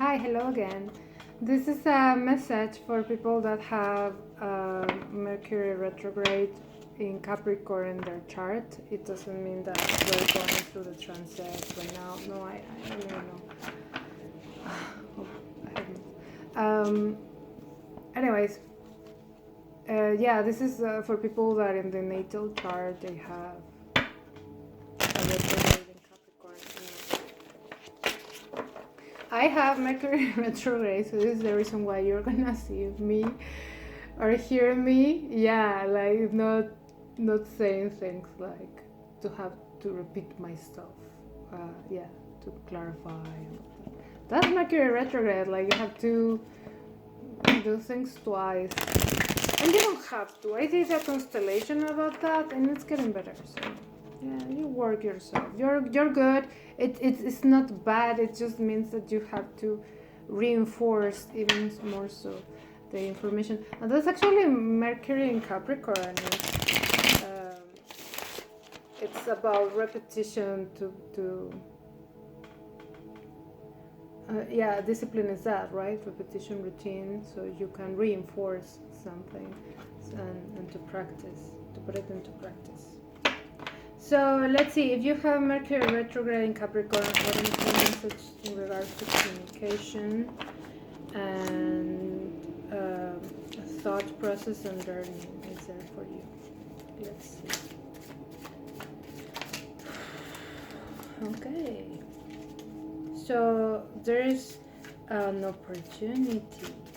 Hi, hello again. This is a message for people that have Mercury retrograde in Capricorn in their chart. It doesn't mean that we're going through the transit right now. No, I don't even know. I don't know. Anyways, yeah, this is for people that in the natal chart they have a retrograde in Capricorn. I have Mercury retrograde, so this is the reason why you're gonna see me or hear me. Yeah, like not saying things like to have to repeat myself. Yeah, to clarify. That's Mercury retrograde. Like you have to do things twice, and you don't have to. I did a constellation about that, and it's getting better. So yeah, you work yourself. You're good. It's not bad. It just means that you have to reinforce even more so the information. And that's actually Mercury in Capricorn. It's about repetition to yeah, discipline is that, right? Repetition, routine, so you can reinforce something and to practice, to put it into practice. So let's see, if you have Mercury retrograde in Capricorn, what is the message in regards to communication and thought process and learning is there for you? Let's see. Okay. So there's an opportunity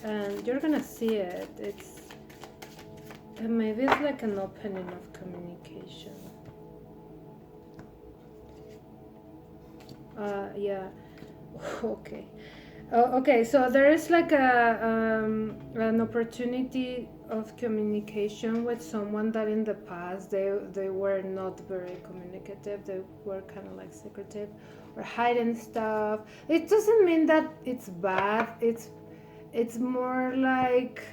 and you're gonna see it. Maybe it's like an opening of communication. Yeah. Okay. Okay, so there is like an opportunity of communication with someone that in the past they were not very communicative. They were kind of like secretive or hiding stuff. It doesn't mean that it's bad. It's more like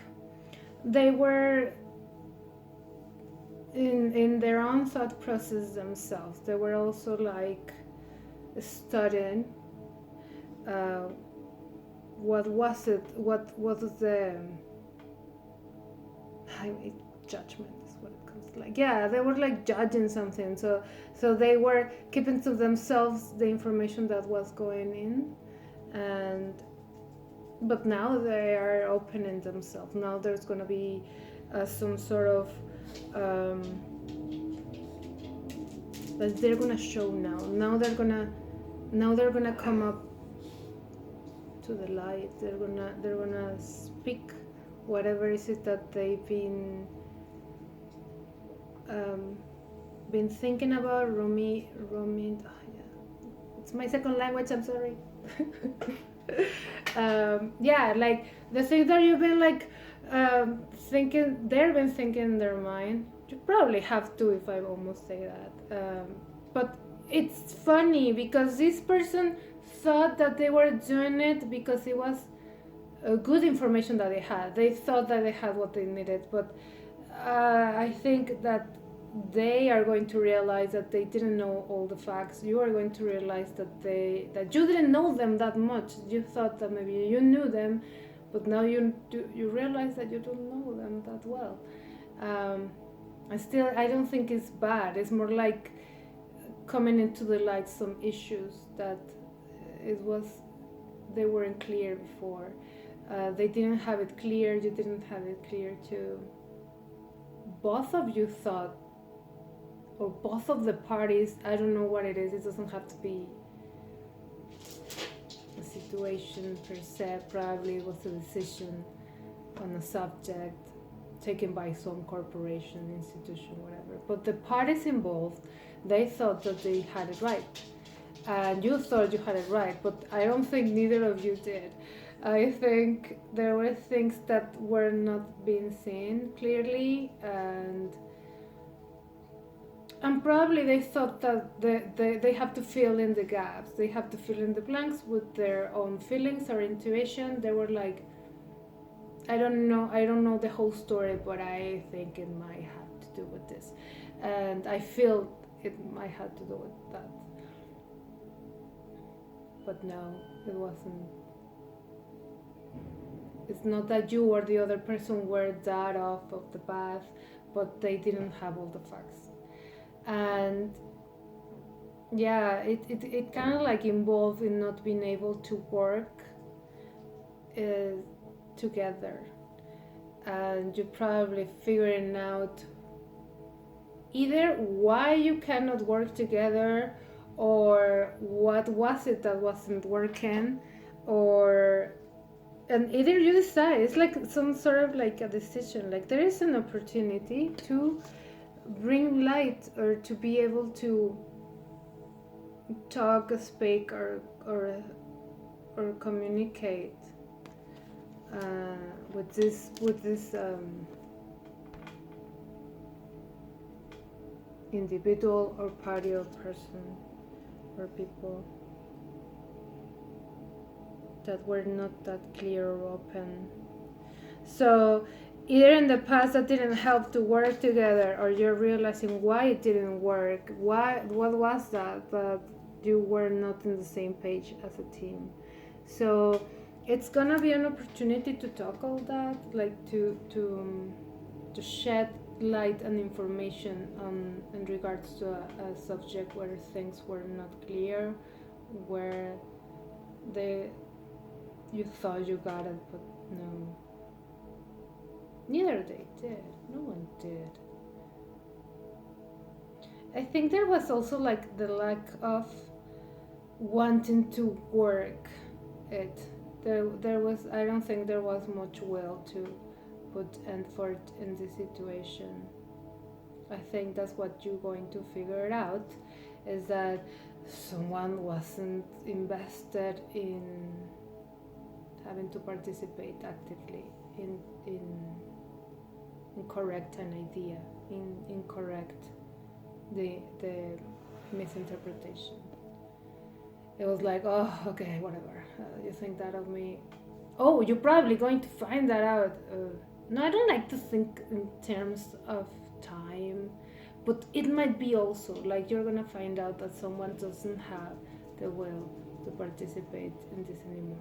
they were in their own thought process themselves. They were also like studying what was it, what was the judgment is what it comes to. Like, yeah, they were like judging something, so they were keeping to themselves the information that was going in, and but now they are opening themselves. Now there's going to be some sort of that they're going to show now they're going to come up to the light. They're gonna speak whatever is it that they've been thinking about. Rumi. Oh, yeah, it's my second language. I'm sorry. Yeah, like the things that you've been like thinking. They've been thinking in their mind. You probably have to, if I almost say that. But it's funny because this person thought that they were doing it because it was good information that they had. They thought that they had what they needed, but I think that they are going to realize that they didn't know all the facts. You are going to realize that you didn't know them that much. You thought that maybe you knew them, but now you realize that you don't know them that well. I don't think it's bad. It's more like coming into the light some issues that they weren't clear before. They didn't have it clear. You didn't have it clear too. Both of you thought, or both of the parties, I don't know what it is. It doesn't have to be a situation per se. Probably it was a decision on a subject taken by some corporation, institution, whatever. But the parties involved, they thought that they had it right. And you thought you had it right, but I don't think neither of you did. I think there were things that were not being seen clearly, and probably they thought that they have to fill in the gaps. They have to fill in the blanks with their own feelings or intuition. They were like, I don't know the whole story, but I think it might have to do with this, and I feel it might have to do with that. But no, it wasn't It's not that you or the other person were that off of the path, but they didn't have all the facts. And yeah, it kind of like involved in not being able to work together. And you're probably figuring out either why you cannot work together, or what was it that wasn't working, or and either you decide, it's like some sort of like a decision, like there is an opportunity to bring light, or to be able to talk, speak, or communicate with this individual or party or person or people that were not that clear or open. So either in the past that didn't help to work together, or you're realizing why it didn't work, what was that you were not in the same page as a team. So it's gonna be an opportunity to talk all that, like to shed light and information in regards to a subject where things were not clear, where you thought you got it, but no, neither they did. No one did. I think there was also like the lack of wanting to work it. There was, I don't think there was much will to put effort in this situation. I think that's what you're going to figure out, is that someone wasn't invested in having to participate actively in correct an idea, in correct the misinterpretation. It was like, oh, okay, whatever. You think that of me? Oh, you're probably going to find that out. No, I don't like to think in terms of time, but it might be also like you're gonna find out that someone doesn't have the will to participate in this anymore,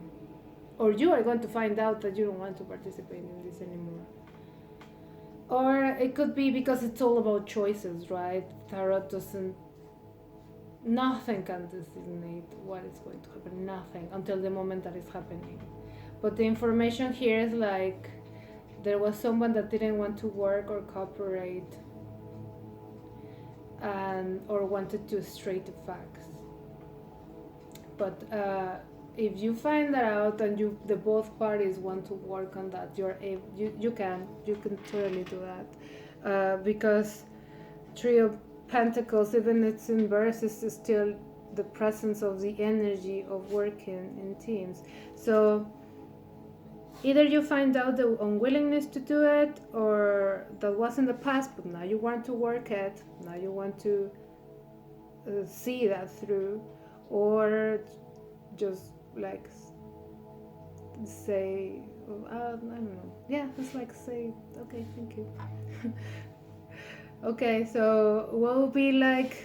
or you are going to find out that you don't want to participate in this anymore. Or it could be because it's all about choices, right? Tarot doesn't, nothing can designate what is going to happen, nothing, until the moment that it's happening. But the information here is like there was someone that didn't want to work or cooperate, and or wanted to stray to facts. But if you find that out and the both parties want to work on that, you can totally do that, because Three of Pentacles, even it's in verse, is still the presence of the energy of working in teams. So either you find out the unwillingness to do it, or that was in the past, but now you want to work it, now you want to see that through, or just like say, I don't know, yeah, just like say, okay, thank you. Okay, so what would be like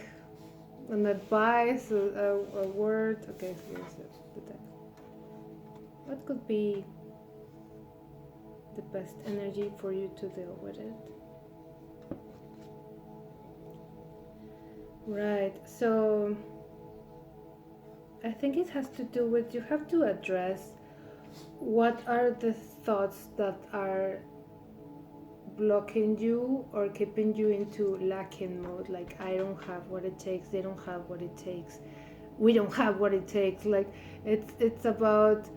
an advice, a word? Okay, so here's the text. What could be the best energy for you to deal with it? Right, so I think it has to do with, you have to address what are the thoughts that are blocking you or keeping you into lacking mode. Like, I don't have what it takes, they don't have what it takes, we don't have what it takes. Like, it's about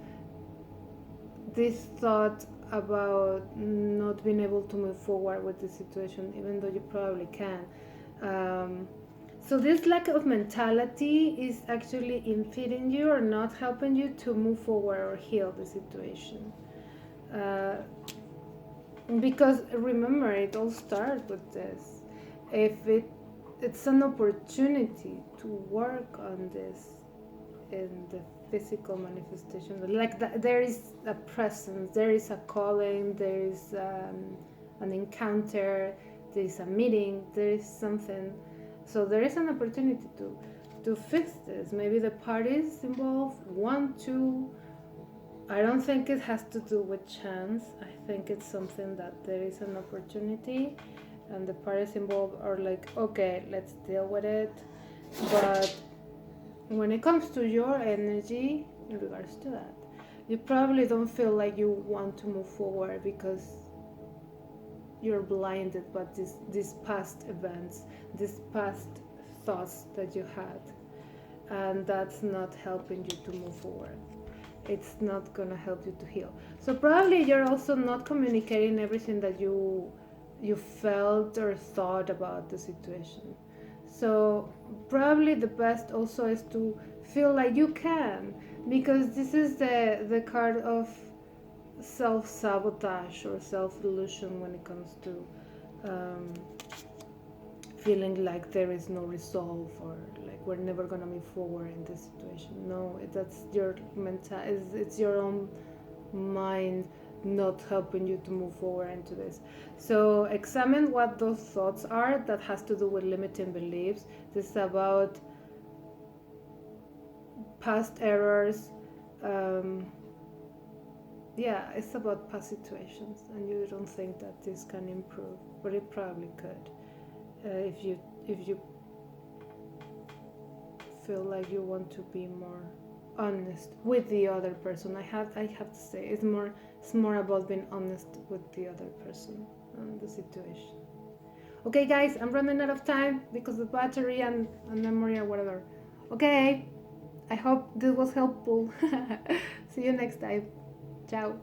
this thought about not being able to move forward with the situation, even though you probably can. So this lack of mentality is actually impeding you or not helping you to move forward or heal the situation. Because remember, it all starts with this. If it's an opportunity to work on this in the physical manifestation, like that, there is a presence, there is a calling, there is an encounter, there is a meeting, there is something. So there is an opportunity to fix this. Maybe the parties involved want to I don't think it has to do with chance. I think it's something that there is an opportunity and the parties involved are like, okay, let's deal with it. But when it comes to your energy in regards to that, you probably don't feel like you want to move forward because you're blinded by these past events, these past thoughts that you had, and that's not helping you to move forward. It's not gonna help you to heal. So probably you're also not communicating everything that you felt or thought about the situation. So probably the best also is to feel like you can, because this is the card of self-sabotage or self-delusion when it comes to um, feeling like there is no resolve or like we're never gonna move forward in this situation. No, that's your mental. It's your own mind not helping you to move forward into this. So examine what those thoughts are. That has to do with limiting beliefs. This is about past errors. Yeah, it's about past situations, and you don't think that this can improve, but it probably could. If you feel like you want to be more honest with the other person, I have to say it's more about being honest with the other person and the situation. Okay, guys, I'm running out of time because of battery and memory or whatever. Okay, I hope this was helpful. See you next time. Ciao.